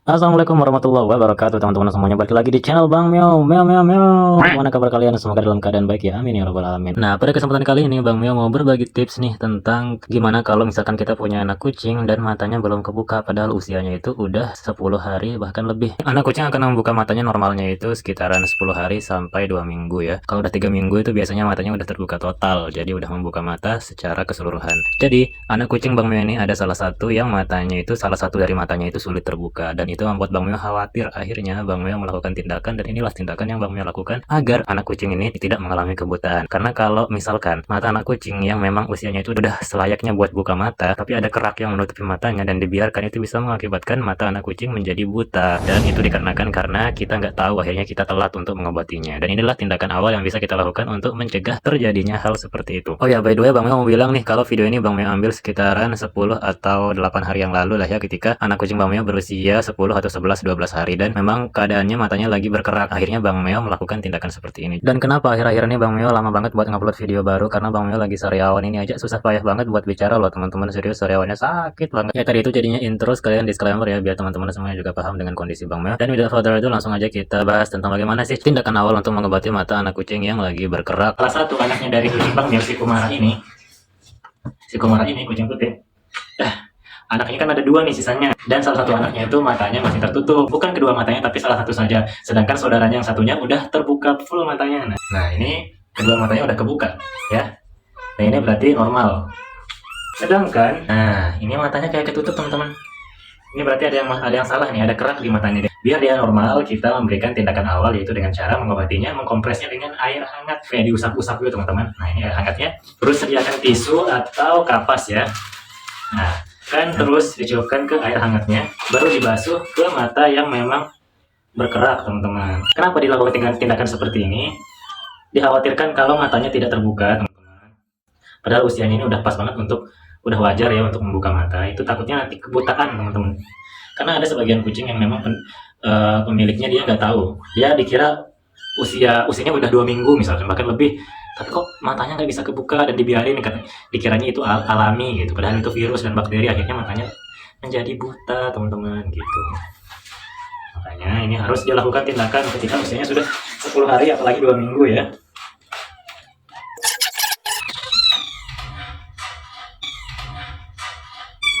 Assalamualaikum warahmatullahi wabarakatuh, teman-teman semuanya, balik lagi di channel Bang Mio. Mio. Gimana kabar kalian? Semoga dalam keadaan baik ya, amin ya rabbal alamin. Nah, pada kesempatan kali ini Bang Mio mau berbagi tips nih tentang gimana kalau misalkan kita punya anak kucing dan matanya belum kebuka padahal usianya itu udah 10 hari bahkan lebih. Anak kucing akan membuka matanya normalnya itu sekitaran 10 hari sampai 2 minggu ya. Kalau udah 3 minggu itu biasanya matanya udah terbuka total, jadi udah membuka mata secara keseluruhan. Jadi anak kucing Bang Mio ini ada salah satu dari matanya itu sulit terbuka, dan itu membuat Bang Mio khawatir. Akhirnya Bang Mio melakukan tindakan, dan inilah tindakan yang Bang Mio lakukan agar anak kucing ini tidak mengalami kebutaan. Karena kalau misalkan mata anak kucing yang memang usianya itu udah selayaknya buat buka mata, tapi ada kerak yang menutupi matanya dan dibiarkan, itu bisa mengakibatkan mata anak kucing menjadi buta. Dan itu dikarenakan karena kita nggak tahu, akhirnya kita telat untuk mengobatinya. Dan inilah tindakan awal yang bisa kita lakukan untuk mencegah terjadinya hal seperti itu. Oh ya, by the way, Bang Mio mau bilang nih, kalau video ini Bang Mio ambil sekitaran 10 atau 8 hari yang lalu lah ya, ketika anak kucing Bang Mio berusia 10 atau 11-12 hari, dan memang keadaannya matanya lagi berkerak. Akhirnya Bang Mio melakukan tindakan seperti ini. Dan kenapa akhir-akhir ini Bang Mio lama banget buat ngupload video baru? Karena Bang Mio lagi sariawan ini aja susah payah banget buat bicara loh teman-teman, serius sariawannya sakit banget. Ya tadi itu jadinya intro sekalian disclaimer ya, biar teman-teman semuanya juga paham dengan kondisi Bang Mio. Dan without further ado, langsung aja kita bahas tentang bagaimana sih tindakan awal untuk mengobati mata anak kucing yang lagi berkerak. Salah satu anaknya dari kucing Bang Mio, si Kumara ini kucing putih. Anaknya kan ada 2 nih sisanya, dan salah satu anaknya itu matanya masih tertutup. Bukan kedua matanya, tapi salah satu saja. Sedangkan saudaranya yang satunya udah terbuka full matanya. Nah, ini kedua matanya udah kebuka ya. Nah, ini berarti normal. Sedangkan ini matanya kayak ketutup teman-teman. Ini berarti ada yang salah nih, ada kerak di matanya. Biar dia normal, kita memberikan tindakan awal, yaitu dengan cara mengobatinya, mengkompresnya dengan air hangat, kayak diusap-usap gitu teman-teman. Nah, ini air hangatnya. Terus sediakan tisu atau kapas ya. Nah, kan terus dicelupkan ke air hangatnya, baru dibasuh ke mata yang memang berkerak teman-teman. Kenapa dilakukan tindakan seperti ini? Dikhawatirkan kalau matanya tidak terbuka teman-teman, padahal usianya ini udah pas banget untuk, udah wajar ya untuk membuka mata. Itu takutnya nanti kebutaan teman-teman. Karena ada sebagian kucing yang memang pemiliknya dia nggak tahu, dia dikira usianya udah 2 minggu misalkan, bahkan lebih, tapi kok matanya nggak bisa kebuka, dan dibiarin, dikiranya itu alami gitu, padahal itu virus dan bakteri. Akhirnya matanya menjadi buta teman-teman gitu. Makanya ini harus dilakukan tindakan ketika usianya sudah 10 hari apalagi 2 minggu ya.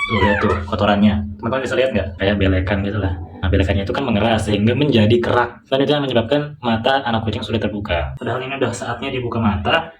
Tuh lihat tuh kotorannya, teman-teman bisa lihat nggak, kayak belekan gitu lah. Nah, belekannya itu kan mengeras sehingga menjadi kerak, dan itu yang menyebabkan mata anak kucing sulit terbuka. Padahal ini udah saatnya dibuka mata,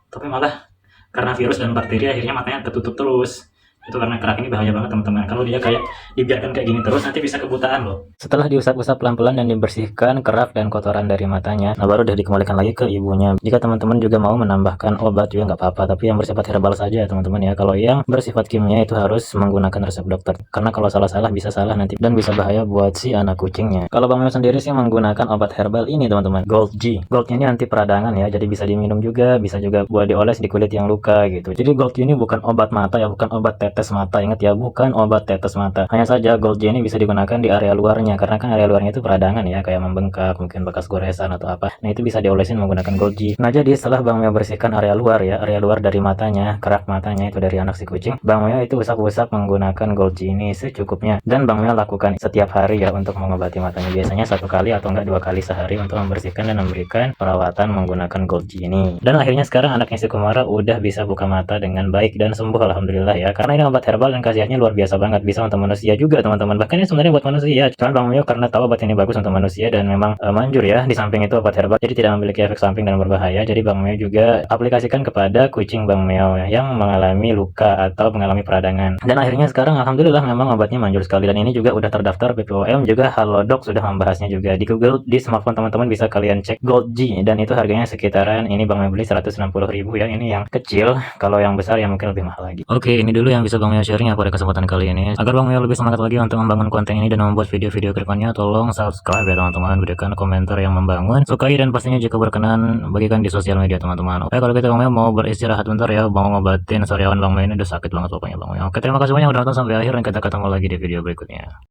tapi malah karena virus dan bakteri akhirnya matanya tertutup terus. Itu karena kerak ini bahaya banget teman-teman. Kalau dia kayak dibiarkan kayak gini terus, nanti bisa kebutaan loh. Setelah diusap-usap pelan-pelan dan dibersihkan kerak dan kotoran dari matanya, nah baru udah dikembalikan lagi ke ibunya. Jika teman-teman juga mau menambahkan obat juga nggak apa-apa, tapi yang bersifat herbal saja teman-teman ya. Kalau yang bersifat kimia itu harus menggunakan resep dokter, karena kalau salah-salah bisa salah nanti, dan bisa bahaya buat si anak kucingnya. Kalau Bang Mio sendiri sih menggunakan obat herbal ini teman-teman, Gold G. Goldnya ini anti peradangan ya, jadi bisa diminum juga, bisa juga buat dioles di kulit yang luka gitu. Jadi Gold G ini bukan obat mata ya, bukan obat tetes mata, ingat ya, bukan obat tetes mata. Hanya saja Gold G ini bisa digunakan di area luarnya, karena kan area luarnya itu peradangan ya, kayak membengkak, mungkin bekas goresan atau apa. Nah, itu bisa diolesin menggunakan Gold G. Nah, jadi setelah Bang Mio bersihkan area luar ya, area luar dari matanya, kerak matanya itu dari anak si kucing, Bang Mio itu usap-usap menggunakan Gold G ini secukupnya, dan Bang Mio lakukan setiap hari ya untuk mengobati matanya. Biasanya 1 kali atau enggak 2 kali sehari untuk membersihkan dan memberikan perawatan menggunakan Gold G ini. Dan akhirnya sekarang anaknya si Kumara udah bisa buka mata dengan baik dan sembuh alhamdulillah ya, karena ini obat herbal dan khasiatnya luar biasa banget, bisa untuk manusia juga teman-teman. Bahkan ini sebenarnya buat manusia, cuman Bang Mio karena tahu obat ini bagus untuk manusia dan memang manjur ya, di samping itu obat herbal, jadi tidak memiliki efek samping dan berbahaya. Jadi Bang Mio juga aplikasikan kepada kucing Bang Mio yang mengalami luka atau mengalami peradangan. Dan akhirnya sekarang alhamdulillah memang obatnya manjur sekali, dan ini juga udah terdaftar BPOM, juga Halodoc sudah membahasnya juga. Di Google, di smartphone teman-teman bisa kalian cek Gold G, dan itu harganya sekitaran, ini Bang Mio beli 160.000 ya, ini yang kecil. Kalau yang besar ya mungkin lebih mahal lagi. Oke, ini dulu yang bisa Bang Mio sharing ya pada kesempatan kali ini. Agar Bang Mio lebih semangat lagi untuk membangun konten ini dan membuat video-video kedepannya, tolong subscribe ya teman-teman, berikan komentar yang membangun, sukai, dan pastinya jika berkenan bagikan di sosial media teman-teman. Oke, kalau gitu Bang Mio mau beristirahat bentar ya, mau ngobatin sariawan Bang Mio ini udah sakit banget pokoknya Bang Mio. Oke, terima kasih banyak udah nonton sampai akhir, dan kita ketemu lagi di video berikutnya.